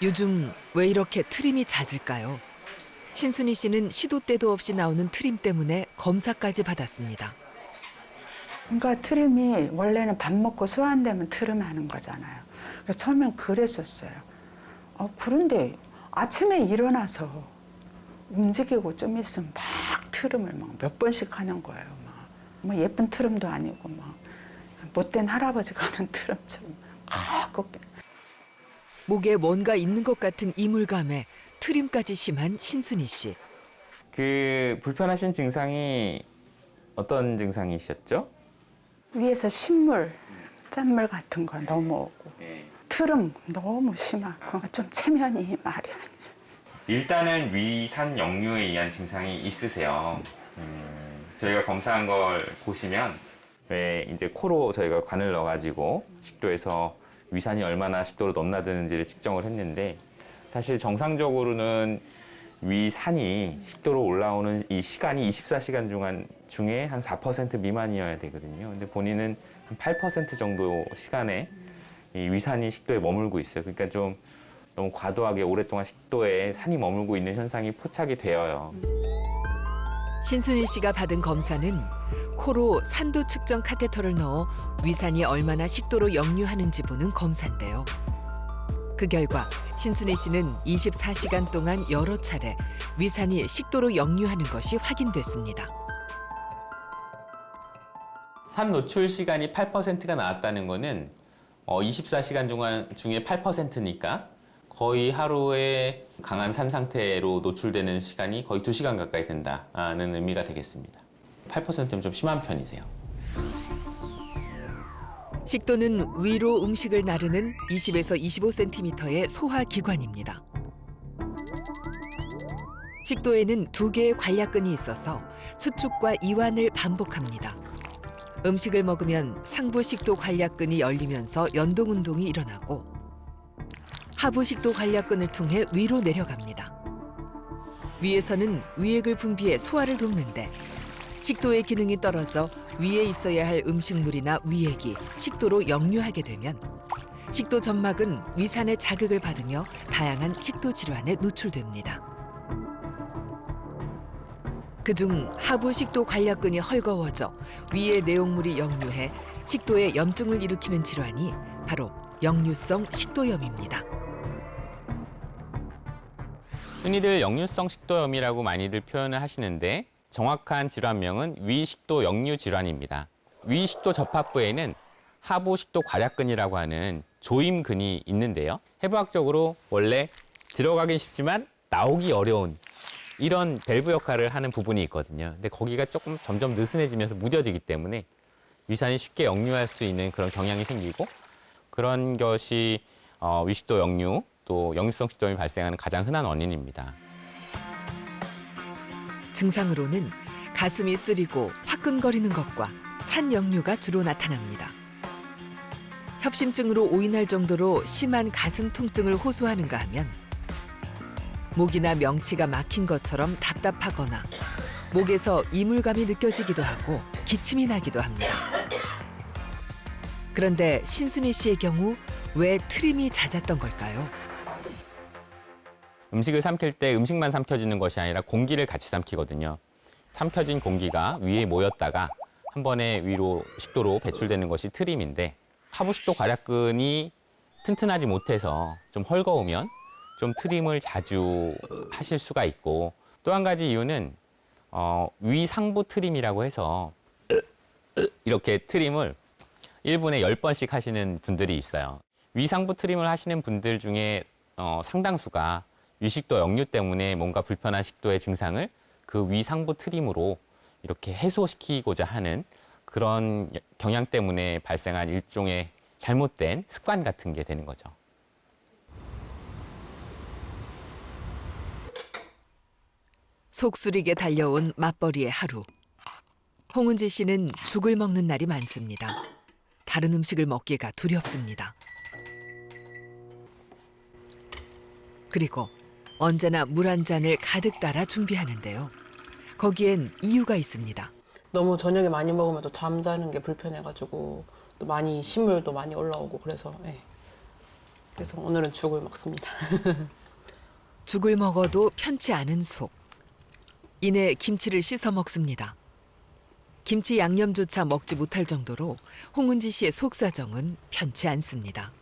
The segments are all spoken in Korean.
요즘 왜 이렇게 트림이 잦을까요? 신순희 씨는 시도 때도 없이 나오는 트림 때문에 검사까지 받았습니다. 그러니까 트림이 원래는 밥 먹고 소화되면 트림하는 거잖아요. 그래서 처음엔 그랬었어요. 그런데 아침에 일어나서 움직이고 좀 있으면 막 트림을 막 몇 번씩 하는 거예요. 뭐 예쁜 트림도 아니고 막 못된 할아버지가 하는 트림처럼 가끔. 목에 뭔가 있는 것 같은 이물감에 트림까지 심한 신순희 씨. 그 불편하신 증상이 어떤 증상이셨죠? 위에서 신물, 짠물 같은 거 넘어오고 트림 너무 심하고 좀 체면이 말이 아니에요. 일단은 위산 역류에 의한 증상이 있으세요. 저희가 검사한 걸 보시면 왜 이제 코로 저희가 관을 넣어가지고 식도에서 위산이 얼마나 식도로 넘나드는지를 측정을 했는데 사실 정상적으로는 위산이 식도로 올라오는 이 시간이 24시간 중에 한 4% 미만이어야 되거든요. 근데 본인은 한 8% 정도 시간에 이 위산이 식도에 머물고 있어요. 그러니까 좀 너무 과도하게 오랫동안 식도에 산이 머물고 있는 현상이 포착이 되어요. 신순희 씨가 받은 검사는 코로 산도 측정 카테터를 넣어 위산이 얼마나 식도로 역류하는지 보는 검사인데요. 그 결과 신순희 씨는 24시간 동안 여러 차례 위산이 식도로 역류하는 것이 확인됐습니다. 산 노출 시간이 8%가 나왔다는 거는 24시간 중에 8%니까 거의 하루에 강한 산 상태로 노출되는 시간이 거의 2시간 가까이 된다는 의미가 되겠습니다. 8%면 좀 심한 편이세요. 식도는 위로 음식을 나르는 20에서 25cm의 소화기관입니다. 식도에는 2개의 관략근이 있어서 수축과 이완을 반복합니다. 음식을 먹으면 상부 식도 관략근이 열리면서 연동 운동이 일어나고 하부 식도 관략근을 통해 위로 내려갑니다. 위에서는 위액을 분비해 소화를 돕는데 식도의 기능이 떨어져 위에 있어야 할 음식물이나 위액이 식도로 역류하게 되면 식도 점막은 위산의 자극을 받으며 다양한 식도 질환에 노출됩니다. 그중 하부 식도 관략근이 헐거워져 위의 내용물이 역류해 식도에 염증을 일으키는 질환이 바로 역류성 식도염입니다. 흔히들 역류성 식도염이라고 많이들 표현을 하시는데 정확한 질환명은 위식도 역류 질환입니다. 위식도 접합부에는 하부 식도 관략근이라고 하는 조임근이 있는데요. 해부학적으로 원래 들어가긴 쉽지만 나오기 어려운 이런 밸브 역할을 하는 부분이 있거든요. 근데 거기가 조금 점점 느슨해지면서 무뎌지기 때문에 위산이 쉽게 역류할 수 있는 그런 경향이 생기고 그런 것이 위식도 역류 또 역류성 식도염이 발생하는 가장 흔한 원인입니다. 증상으로는 가슴이 쓰리고 화끈거리는 것과 산 역류가 주로 나타납니다. 협심증으로 오인할 정도로 심한 가슴 통증을 호소하는가 하면 목이나 명치가 막힌 것처럼 답답하거나 목에서 이물감이 느껴지기도 하고 기침이 나기도 합니다. 그런데 신순희 씨의 경우 왜 트림이 잦았던 걸까요? 음식을 삼킬 때 음식만 삼켜지는 것이 아니라 공기를 같이 삼키거든요. 삼켜진 공기가 위에 모였다가 한 번에 위로 식도로 배출되는 것이 트림인데 하부식도 관략근이 튼튼하지 못해서 좀 헐거우면 좀 트림을 자주 하실 수가 있고 또 한 가지 이유는 위상부 트림이라고 해서 이렇게 트림을 1분에 10번씩 하시는 분들이 있어요. 위상부 트림을 하시는 분들 중에 상당수가 위식도 역류 때문에 뭔가 불편한 식도의 증상을 그 위상부 트림으로 이렇게 해소시키고자 하는 그런 경향 때문에 발생한 일종의 잘못된 습관 같은 게 되는 거죠. 속쓰리게 달려온 맞벌이의 하루. 홍은지 씨는 죽을 먹는 날이 많습니다. 다른 음식을 먹기가 두렵습니다. 그리고 언제나 물 한 잔을 가득 따라 준비하는데요. 거기엔 이유가 있습니다. 너무 저녁에 많이 먹으면 또 잠자는 게 불편해가지고 또 많이 신물도 많이 올라오고 그래서 그래서 오늘은 죽을 먹습니다. 죽을 먹어도 편치 않은 속. 이내 김치를 씻어 먹습니다. 김치 양념조차 먹지 못할 정도로 홍은지 씨의 속 사정은 편치 않습니다.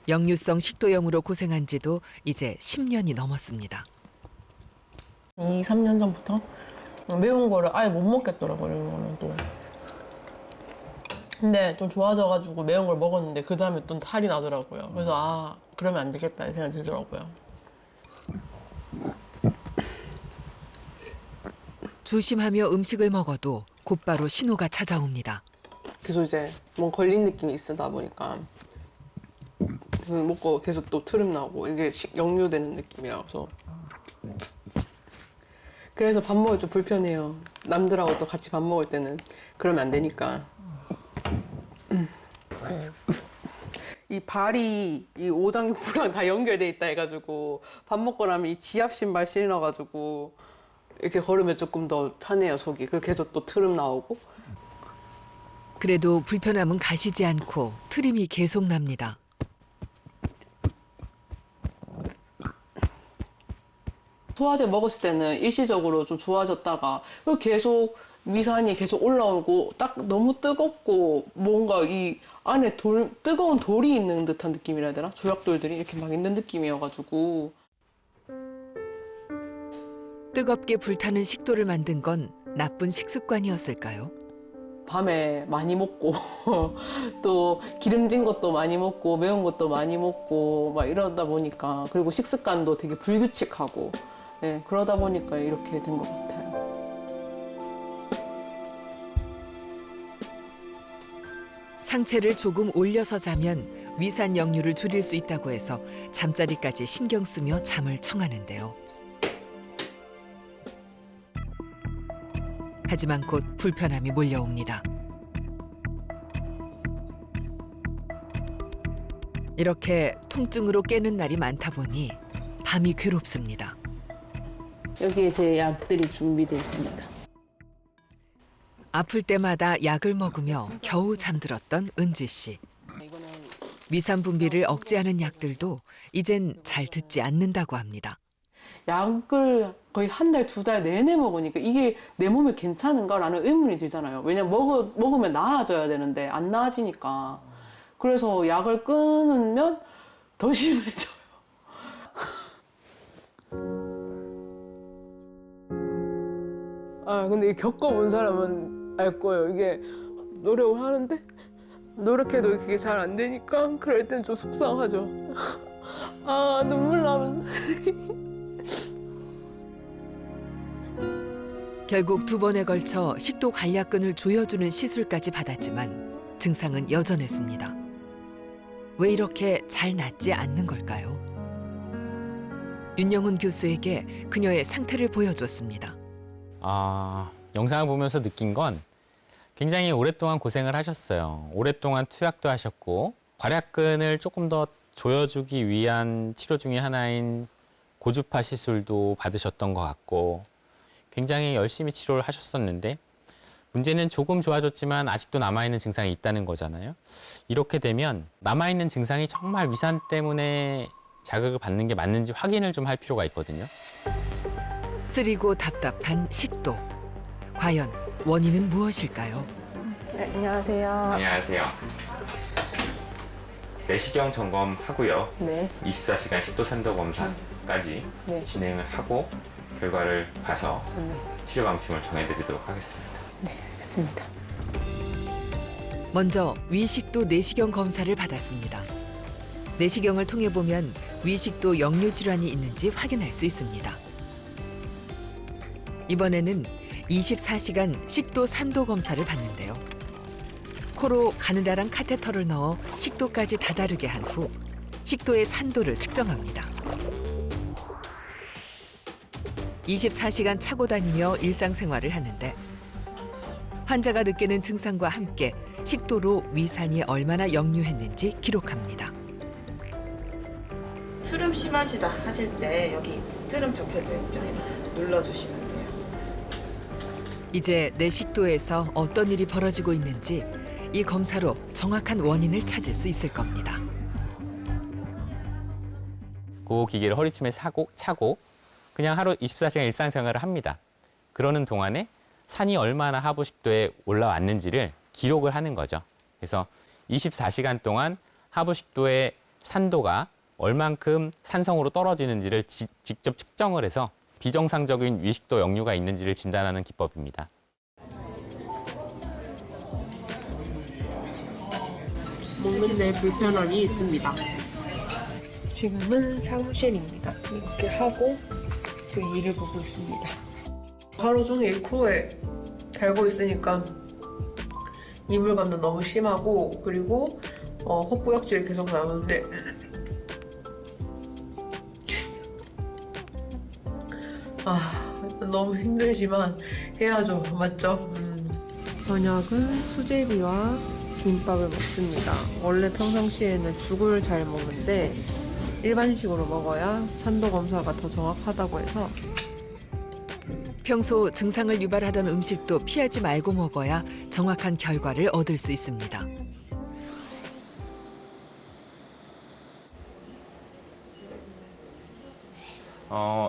역류성 식도염으로 고생한 지도 이제 10년이 넘었습니다. 2, 3년 전부터 매운 거를 아예 못 먹겠더라고요. 이런 거는 또. 근데 좀 좋아져가지고 매운 걸 먹었는데 그 다음에 또 탈이 나더라고요. 그래서 그러면 안 되겠다는 생각이 들더라고요. 조심하며 음식을 먹어도 곧바로 신호가 찾아옵니다. 계속 이제 뭔 걸린 느낌이 있다 보니까 먹고 계속 또 트름 나고 이게 역류되는 느낌이라서 그래서 밥 먹을 좀 불편해요. 남들하고 또 같이 밥 먹을 때는 그러면 안 되니까. 이 발이 이 오장육부랑 다 연결돼 있다 해가지고 밥 먹고 나면 이 지압 신발 신어가지고 이렇게 걸으면 조금 더 편해요, 속이. 그리고 계속 또 트름 나오고. 그래도 불편함은 가시지 않고 트림이 계속 납니다. 소화제 먹었을 때는 일시적으로 좀 좋아졌다가 그리고 계속 위산이 계속 올라오고 딱 너무 뜨겁고 뭔가 이 안에 뜨거운 돌이 있는 듯한 느낌이라 해야 되나? 조약돌들이 이렇게 막 있는 느낌이어가지고. 뜨겁게 불타는 식도를 만든 건 나쁜 식습관이었을까요? 밤에 많이 먹고 또 기름진 것도 많이 먹고 매운 것도 많이 먹고 막 이러다 보니까 그리고 식습관도 되게 불규칙하고 네, 그러다 보니까 이렇게 된 것 같아요. 상체를 조금 올려서 자면 위산 역류를 줄일 수 있다고 해서 잠자리까지 신경 쓰며 잠을 청하는데요. 하지만 곧 불편함이 몰려옵니다. 이렇게 통증으로 깨는 날이 많다 보니 밤이 괴롭습니다. 여기에 제 약들이 준비되어 있습니다. 아플 때마다 약을 먹으며 겨우 잠들었던 은지 씨. 위산 분비를 억제하는 약들도 이젠 잘 듣지 않는다고 합니다. 약을 거의 한 달, 두 달 내내 먹으니까 이게 내 몸에 괜찮은가라는 의문이 들잖아요. 왜냐면 먹으면 나아져야 되는데 안 나아지니까. 그래서 약을 끊으면 더 심해져요. 근데 겪어본 사람은 알 거예요. 이게 노력을 하는데 노력해도 이게 잘 안 되니까 그럴 땐 좀 속상하죠. 눈물 나면. 결국 2번에 걸쳐 식도 관략근을 조여주는 시술까지 받았지만 증상은 여전했습니다. 왜 이렇게 잘 낫지 않는 걸까요? 윤영훈 교수에게 그녀의 상태를 보여줬습니다. 영상을 보면서 느낀 건 굉장히 오랫동안 고생을 하셨어요. 오랫동안 투약도 하셨고 관략근을 조금 더 조여주기 위한 치료 중에 하나인 고주파 시술도 받으셨던 것 같고 굉장히 열심히 치료를 하셨었는데 문제는 조금 좋아졌지만 아직도 남아있는 증상이 있다는 거잖아요. 이렇게 되면 남아있는 증상이 정말 위산 때문에 자극을 받는 게 맞는지 확인을 좀 할 필요가 있거든요. 쓰리고 답답한 식도. 과연 원인은 무엇일까요? 네, 안녕하세요. 안녕하세요. 내시경 점검하고요. 네. 24시간 식도 산도 검사까지 네. 진행을 하고 결과를 봐서 네. 치료 방침을 정해드리도록 하겠습니다. 네, 알겠습니다. 먼저 위식도 내시경 검사를 받았습니다. 내시경을 통해 보면 위식도 역류 질환이 있는지 확인할 수 있습니다. 이번에는 24시간 식도 산도 검사를 받는데요. 코로 가느다란 카테터를 넣어 식도까지 다다르게 한 후 식도의 산도를 측정합니다. 24시간 차고 다니며 일상생활을 하는데 환자가 느끼는 증상과 함께 식도로 위산이 얼마나 역류했는지 기록합니다. 트름 심하시다 하실 때 여기 트름 적혀져 있죠? 눌러주시면 돼요. 이제 내 식도에서 어떤 일이 벌어지고 있는지 이 검사로 정확한 원인을 찾을 수 있을 겁니다. 그 기계를 허리춤에 차고 그냥 하루 24시간 일상생활을 합니다. 그러는 동안에 산이 얼마나 하부식도에 올라왔는지를 기록을 하는 거죠. 그래서 24시간 동안 하부식도의 산도가 얼만큼 산성으로 떨어지는지를 직접 측정을 해서 비정상적인 위식도 역류가 있는지를 진단하는 기법입니다. 먹는데 불편함이 있습니다. 지금은 사무실입니다. 이렇게 하고 또 일을 보고 있습니다. 하루 종일 코에 달고 있으니까 이물감도 너무 심하고 그리고 헛구역질이 계속 나오는데 너무 힘들지만 해야죠. 맞죠? 저녁은 수제비와 김밥을 먹습니다. 원래 평상시에는 죽을 잘 먹는데 일반식으로 먹어야 산도 검사가 더 정확하다고 해서 평소 증상을 유발하던 음식도 피하지 말고 먹어야 정확한 결과를 얻을 수 있습니다.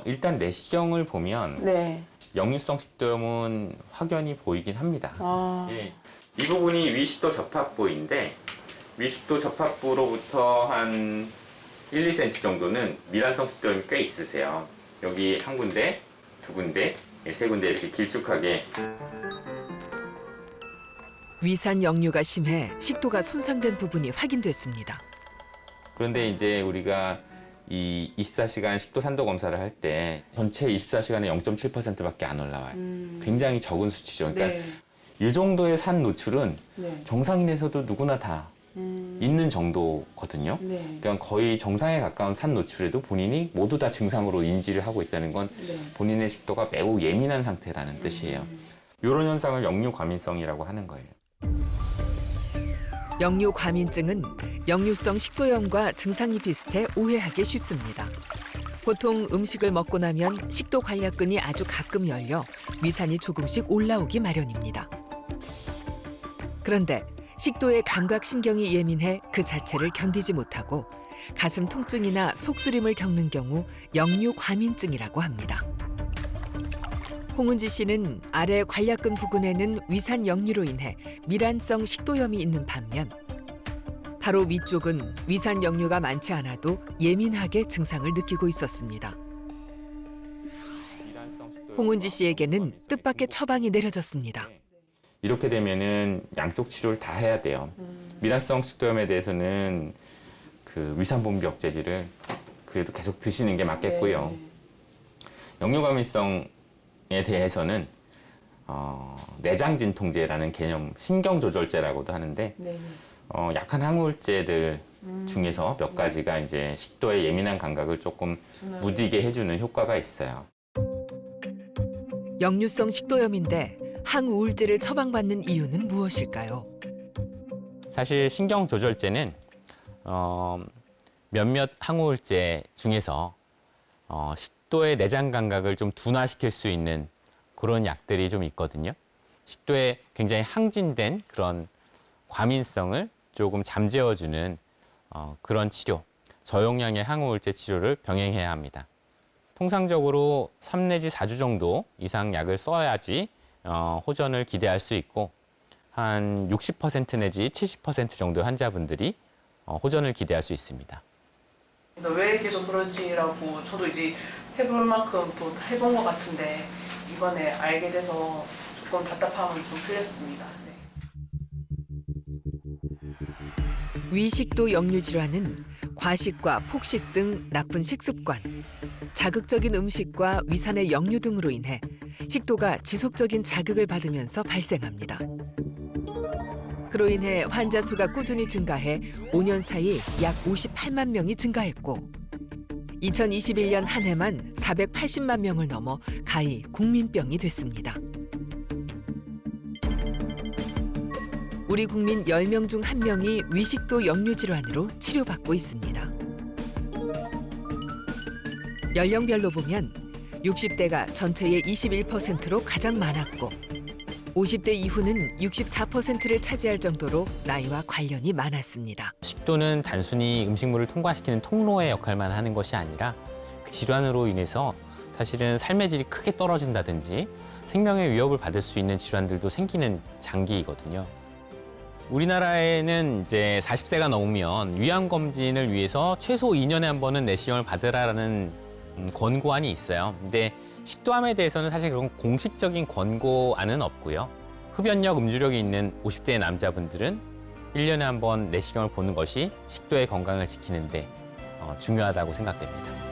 일단 내시경을 보면 네. 역류성 식도염은 확연히 보이긴 합니다. 아, 예, 이 부분이 위식도 접합부인데 위식도 접합부로부터 한 1, 2cm 정도는 미란성 식도염이 꽤 있으세요. 여기 한 군데, 두 군데, 세 군데 이렇게 길쭉하게. 위산 역류가 심해 식도가 손상된 부분이 확인됐습니다. 그런데 이제 우리가 이 24시간 식도 산도 검사를 할 때 전체 24시간에 0.7%밖에 안 올라와요. 굉장히 적은 수치죠. 그러니까 이 정도의 산 노출은 정상인에서도 누구나 다 있는 정도거든요. 그러니까 거의 정상에 가까운 산 노출에도 본인이 모두 다 증상으로 인지를 하고 있다는 건 본인의 식도가 매우 예민한 상태라는 뜻이에요. 이런 현상을 역류과민성이라고 하는 거예요. 역류과민증은 역류성 식도염과 증상이 비슷해 오해하기 쉽습니다. 보통 음식을 먹고 나면 식도 관략근이 아주 가끔 열려 위산이 조금씩 올라오기 마련입니다. 그런데 식도의 감각신경이 예민해 그 자체를 견디지 못하고 가슴 통증이나 속쓰림을 겪는 경우 역류과민증이라고 합니다. 홍은지 씨는 아래 관략근 부근에는 위산 역류로 인해 미란성 식도염이 있는 반면 바로 위쪽은 위산 역류가 많지 않아도 예민하게 증상을 느끼고 있었습니다. 홍은지 씨에게는 뜻밖의 처방이 내려졌습니다. 이렇게 되면은 양쪽 치료를 다 해야 돼요. 미란성 식도염에 대해서는 그 위산분비 억제제를 그래도 계속 드시는 게 맞겠고요. 역류과민성에 대해서는 내장진통제라는 개념, 신경조절제라고도 하는데 약한 항우울제들 중에서 몇 가지가 이제 식도의 예민한 감각을 조금 무디게 해주는 효과가 있어요. 역류성 식도염인데 항우울제를 처방받는 이유는 무엇일까요? 사실 신경조절제는 몇몇 항우울제 중에서 식도의 내장 감각을 좀 둔화시킬 수 있는 그런 약들이 좀 있거든요. 식도에 굉장히 항진된 그런 과민성을 조금 잠재워주는 그런 치료, 저용량의 항우울제 치료를 병행해야 합니다. 통상적으로 3 내지 4주 정도 이상 약을 써야지 호전을 기대할 수 있고 한 60% 내지 70% 정도의 환자분들이 호전을 기대할 수 있습니다. 왜 계속 그런지라고 저도 이제 해볼 만큼 또 해본 것 같은데 이번에 알게 돼서 조금 답답함을 좀 풀렸습니다. 위식도 역류 질환은 과식과 폭식 등 나쁜 식습관, 자극적인 음식과 위산의 역류 등으로 인해 식도가 지속적인 자극을 받으면서 발생합니다. 그로 인해 환자 수가 꾸준히 증가해 5년 사이 약 58만 명이 증가했고 2021년 한 해만 480만 명을 넘어 가히 국민병이 됐습니다. 우리 국민 10명 중 1명이 위식도 역류 질환으로 치료받고 있습니다. 연령별로 보면 60대가 전체의 21%로 가장 많았고 50대 이후는 64%를 차지할 정도로 나이와 관련이 많았습니다. 식도는 단순히 음식물을 통과시키는 통로의 역할만 하는 것이 아니라 그 질환으로 인해서 사실은 삶의 질이 크게 떨어진다든지 생명의 위협을 받을 수 있는 질환들도 생기는 장기이거든요. 우리나라에는 이제 40세가 넘으면 위암 검진을 위해서 최소 2년에 한 번은 내시경을 받으라는 권고안이 있어요. 근데 식도암에 대해서는 사실 그런 공식적인 권고안은 없고요. 흡연력, 음주력이 있는 50대 남자분들은 1년에 한 번 내시경을 보는 것이 식도의 건강을 지키는 데 중요하다고 생각됩니다.